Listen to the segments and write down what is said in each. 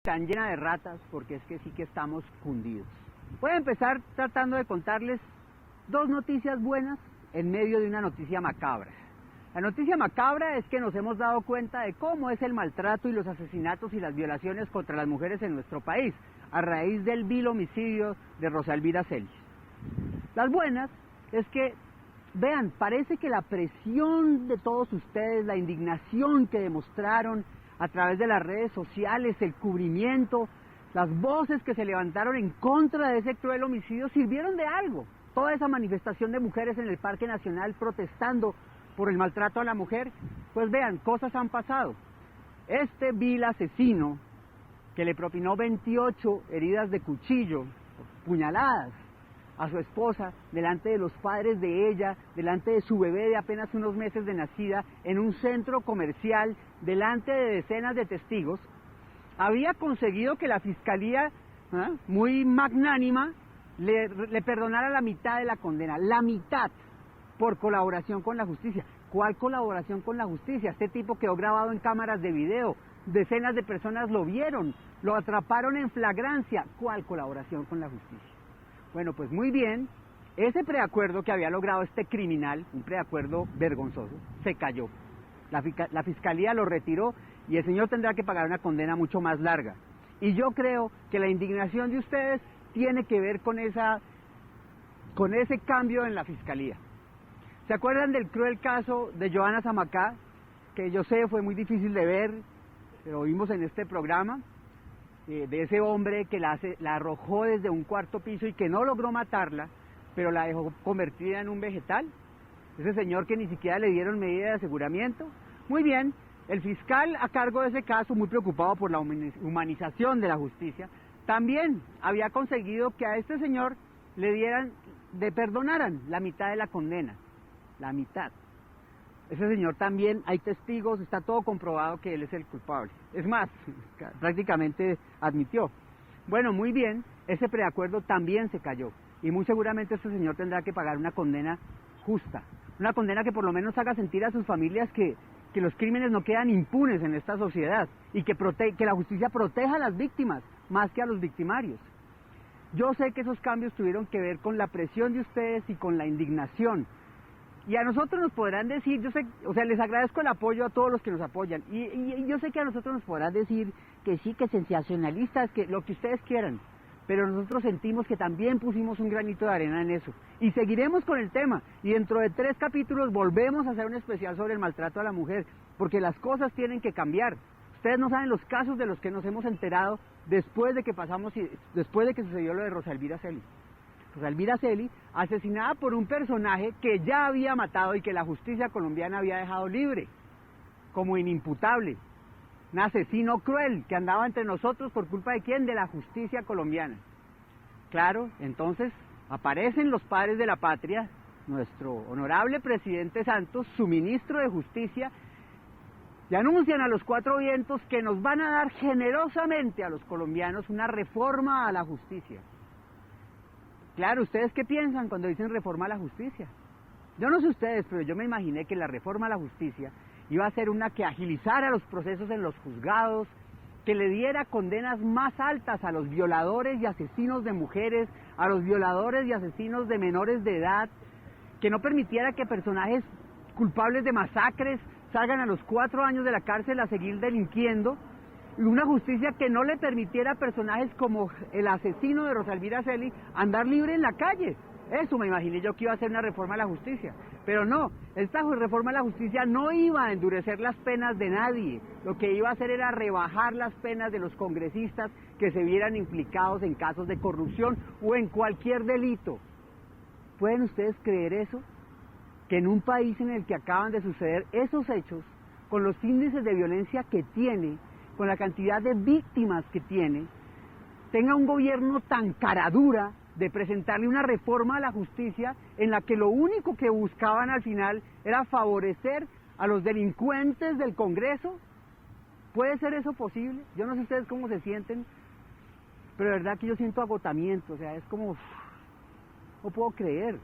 tan llena de ratas, porque es que sí que estamos cundidos. Voy a empezar tratando de contarles dos noticias buenas en medio de una noticia macabra. La noticia macabra es que nos hemos dado cuenta de cómo es el maltrato y los asesinatos y las violaciones contra las mujeres en nuestro país, a raíz del vil homicidio de Rosa Elvira Celis. Las buenas es que, vean, parece que la presión de todos ustedes, la indignación que demostraron a través de las redes sociales, el cubrimiento, las voces que se levantaron en contra de ese cruel homicidio sirvieron de algo. Toda esa manifestación de mujeres en el Parque Nacional protestando por el maltrato a la mujer, pues vean, cosas han pasado. Este vil asesino que le propinó 28 heridas de cuchillo, puñaladas, a su esposa, delante de los padres de ella, delante de su bebé de apenas unos meses de nacida, en un centro comercial, delante de decenas de testigos, había conseguido que la fiscalía, muy magnánima, le perdonara la mitad de la condena, la mitad, por colaboración con la justicia. ¿Cuál colaboración con la justicia? Este tipo quedó grabado en cámaras de video, decenas de personas lo vieron, lo atraparon en flagrancia. ¿Cuál colaboración con la justicia? Bueno, pues muy bien, ese preacuerdo que había logrado este criminal, un preacuerdo vergonzoso, se cayó. La fiscalía lo retiró y el señor tendrá que pagar una condena mucho más larga. Y yo creo que la indignación de ustedes tiene que ver con ese cambio en la fiscalía. ¿Se acuerdan del cruel caso de Johanna Zamacá? Que yo sé fue muy difícil de ver, lo vimos en este programa. De ese hombre que la arrojó desde un cuarto piso y que no logró matarla, pero la dejó convertida en un vegetal. Ese señor que ni siquiera le dieron medida de aseguramiento. Muy bien, el fiscal a cargo de ese caso, muy preocupado por la humanización de la justicia, también había conseguido que a este señor le perdonaran la mitad de la condena. La mitad. Ese señor también, hay testigos, está todo comprobado que él es el culpable. Es más, prácticamente admitió. Bueno, muy bien, ese preacuerdo también se cayó. Y muy seguramente este señor tendrá que pagar una condena justa. Una condena que por lo menos haga sentir a sus familias que los crímenes no quedan impunes en esta sociedad. Y que la justicia proteja a las víctimas, más que a los victimarios. Yo sé que esos cambios tuvieron que ver con la presión de ustedes y con la indignación. Y a nosotros nos podrán decir, yo sé, les agradezco el apoyo a todos los que nos apoyan, y yo sé que a nosotros nos podrán decir que sí, que sensacionalistas, que lo que ustedes quieran, pero nosotros sentimos que también pusimos un granito de arena en eso, y seguiremos con el tema, y dentro de 3 capítulos volvemos a hacer un especial sobre el maltrato a la mujer, porque las cosas tienen que cambiar. Ustedes no saben los casos de los que nos hemos enterado después de que sucedió lo de Rosa Elvira Celis. Rosa Elvira Celis, asesinada por un personaje que ya había matado y que la justicia colombiana había dejado libre, como inimputable. Un asesino cruel que andaba entre nosotros por culpa de ¿quién? De la justicia colombiana. Claro, entonces aparecen los padres de la patria, nuestro honorable presidente Santos, su ministro de Justicia, y anuncian a los 4 vientos que nos van a dar generosamente a los colombianos una reforma a la justicia. Claro, ¿ustedes qué piensan cuando dicen reforma a la justicia? Yo no sé ustedes, pero yo me imaginé que la reforma a la justicia iba a ser una que agilizara los procesos en los juzgados, que le diera condenas más altas a los violadores y asesinos de mujeres, a los violadores y asesinos de menores de edad, que no permitiera que personajes culpables de masacres salgan a los 4 años de la cárcel a seguir delinquiendo, y una justicia que no le permitiera a personajes como el asesino de Rosa Elvira Celis andar libre en la calle. Eso me imaginé yo que iba a ser una reforma a la justicia. Pero no, esta reforma a la justicia no iba a endurecer las penas de nadie. Lo que iba a hacer era rebajar las penas de los congresistas que se vieran implicados en casos de corrupción o en cualquier delito. ¿Pueden ustedes creer eso? Que en un país en el que acaban de suceder esos hechos, con los índices de violencia que tiene, con la cantidad de víctimas que tiene, tenga un gobierno tan caradura de presentarle una reforma a la justicia en la que lo único que buscaban al final era favorecer a los delincuentes del Congreso. ¿Puede ser eso posible? Yo no sé ustedes cómo se sienten, pero de verdad que yo siento agotamiento, es como, no puedo creer.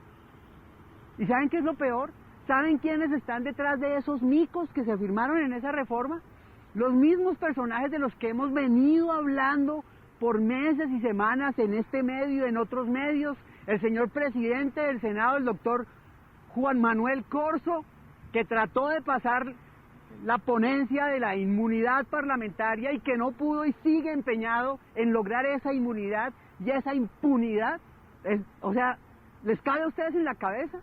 ¿Y saben qué es lo peor? ¿Saben quiénes están detrás de esos micos que se firmaron en esa reforma? Los mismos personajes de los que hemos venido hablando por meses y semanas en este medio, en otros medios, el señor presidente del Senado, el doctor Juan Manuel Corzo, que trató de pasar la ponencia de la inmunidad parlamentaria y que no pudo y sigue empeñado en lograr esa inmunidad y esa impunidad. O sea, ¿les cabe a ustedes en la cabeza?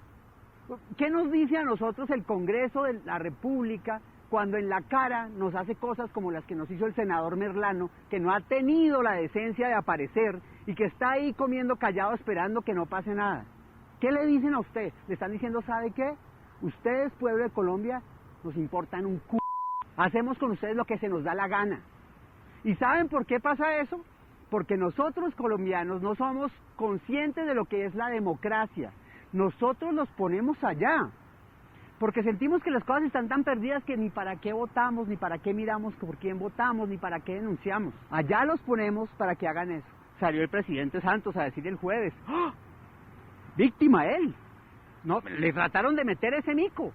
¿Qué nos dice a nosotros el Congreso de la República cuando en la cara nos hace cosas como las que nos hizo el senador Merlano, que no ha tenido la decencia de aparecer y que está ahí comiendo callado esperando que no pase nada? ¿Qué le dicen a usted? Le están diciendo, ¿sabe qué? Ustedes, pueblo de Colombia, nos importan un c***. Hacemos con ustedes lo que se nos da la gana. ¿Y saben por qué pasa eso? Porque nosotros colombianos no somos conscientes de lo que es la democracia. Nosotros los ponemos allá, porque sentimos que las cosas están tan perdidas que ni para qué votamos, ni para qué miramos por quién votamos, ni para qué denunciamos. Allá los ponemos para que hagan eso. Salió el presidente Santos a decir el jueves, ¡oh! Víctima él. No, le trataron de meter ese mico.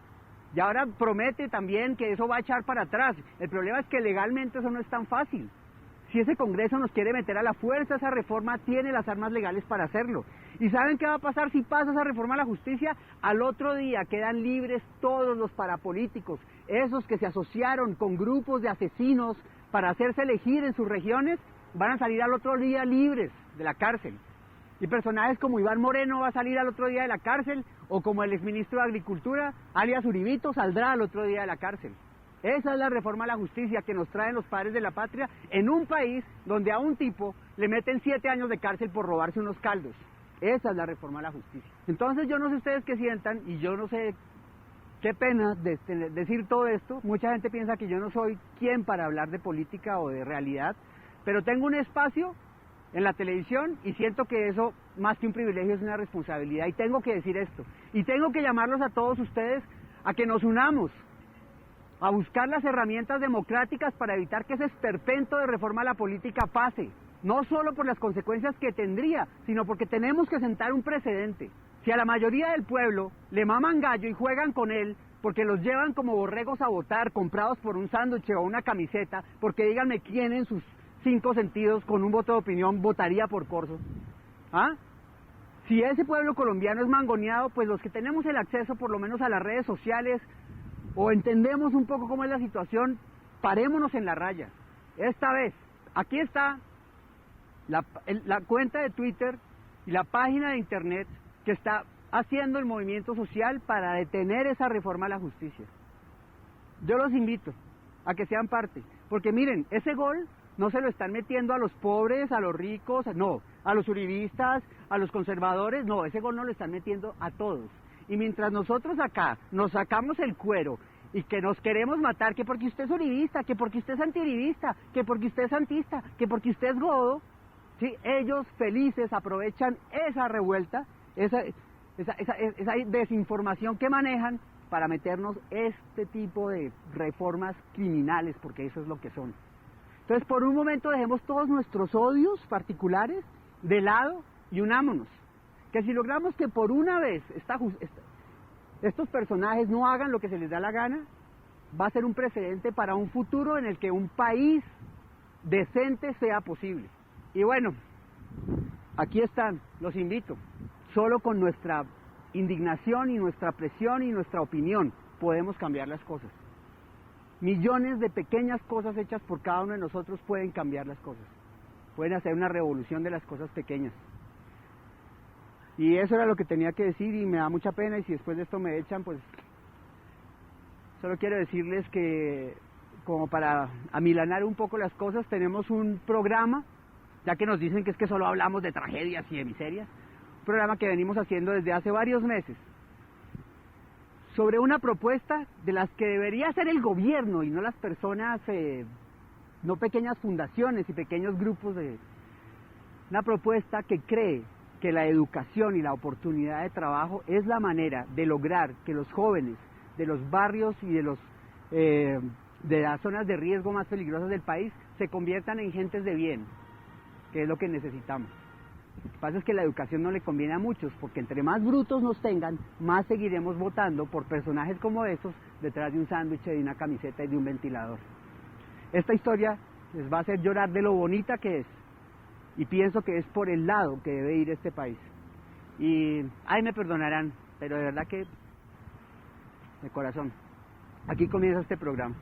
Y ahora promete también que eso va a echar para atrás. El problema es que legalmente eso no es tan fácil. Si ese Congreso nos quiere meter a la fuerza, esa reforma tiene las armas legales para hacerlo. ¿Y saben qué va a pasar si pasa esa reforma a la justicia? Al otro día quedan libres todos los parapolíticos, esos que se asociaron con grupos de asesinos para hacerse elegir en sus regiones, van a salir al otro día libres de la cárcel. Y personajes como Iván Moreno va a salir al otro día de la cárcel, o como el exministro de Agricultura, alias Uribito, saldrá al otro día de la cárcel. Esa es la reforma a la justicia que nos traen los padres de la patria en un país donde a un tipo le meten 7 años de cárcel por robarse unos caldos. Esa es la reforma a la justicia. Entonces yo no sé ustedes qué sientan, y yo no sé qué pena decir todo esto. Mucha gente piensa que yo no soy quien para hablar de política o de realidad, pero tengo un espacio en la televisión y siento que eso, más que un privilegio, es una responsabilidad, y tengo que decir esto. Y tengo que llamarlos a todos ustedes a que nos unamos, a buscar las herramientas democráticas para evitar que ese esperpento de reforma a la política pase, no solo por las consecuencias que tendría, sino porque tenemos que sentar un precedente. Si a la mayoría del pueblo le maman gallo y juegan con él, porque los llevan como borregos a votar, comprados por un sándwich o una camiseta, porque díganme quién en sus 5 sentidos, con un voto de opinión, votaría por Corzo. ¿Ah? Si ese pueblo colombiano es mangoneado, pues los que tenemos el acceso por lo menos a las redes sociales, o entendemos un poco cómo es la situación, parémonos en la raya. Esta vez, aquí está la cuenta de Twitter y la página de internet que está haciendo el movimiento social para detener esa reforma a la justicia. Yo los invito a que sean parte, porque miren, ese gol no se lo están metiendo a los pobres, a los ricos, no, a los uribistas, a los conservadores, no, ese gol no lo están metiendo a todos. Y mientras nosotros acá nos sacamos el cuero y que nos queremos matar, que porque usted es uribista, que porque usted es antiuribista, que porque usted es santista, que porque usted es godo, ¿sí? Ellos felices aprovechan esa revuelta, esa desinformación que manejan para meternos este tipo de reformas criminales, porque eso es lo que son. Entonces, por un momento dejemos todos nuestros odios particulares de lado y unámonos. Que si logramos que por una vez estos personajes no hagan lo que se les da la gana, va a ser un precedente para un futuro en el que un país decente sea posible. Y bueno, aquí están, los invito. Solo con nuestra indignación y nuestra presión y nuestra opinión podemos cambiar las cosas. Millones de pequeñas cosas hechas por cada uno de nosotros pueden cambiar las cosas. Pueden hacer una revolución de las cosas pequeñas. Y eso era lo que tenía que decir, y me da mucha pena, y si después de esto me echan, pues solo quiero decirles que, como para amilanar un poco las cosas, tenemos un programa, ya que nos dicen que es que solo hablamos de tragedias y de miserias, un programa que venimos haciendo desde hace varios meses, sobre una propuesta de las que debería hacer el gobierno y no las personas, no pequeñas fundaciones y pequeños grupos una propuesta que cree que la educación y la oportunidad de trabajo es la manera de lograr que los jóvenes de los barrios y de las zonas de riesgo más peligrosas del país se conviertan en gentes de bien, que es lo que necesitamos. Lo que pasa es que la educación no le conviene a muchos, porque entre más brutos nos tengan, más seguiremos votando por personajes como estos detrás de un sándwich, de una camiseta y de un ventilador. Esta historia les va a hacer llorar de lo bonita que es, y pienso que es por el lado que debe ir este país. Y ay, me perdonarán, pero de verdad que de corazón, aquí comienza este programa.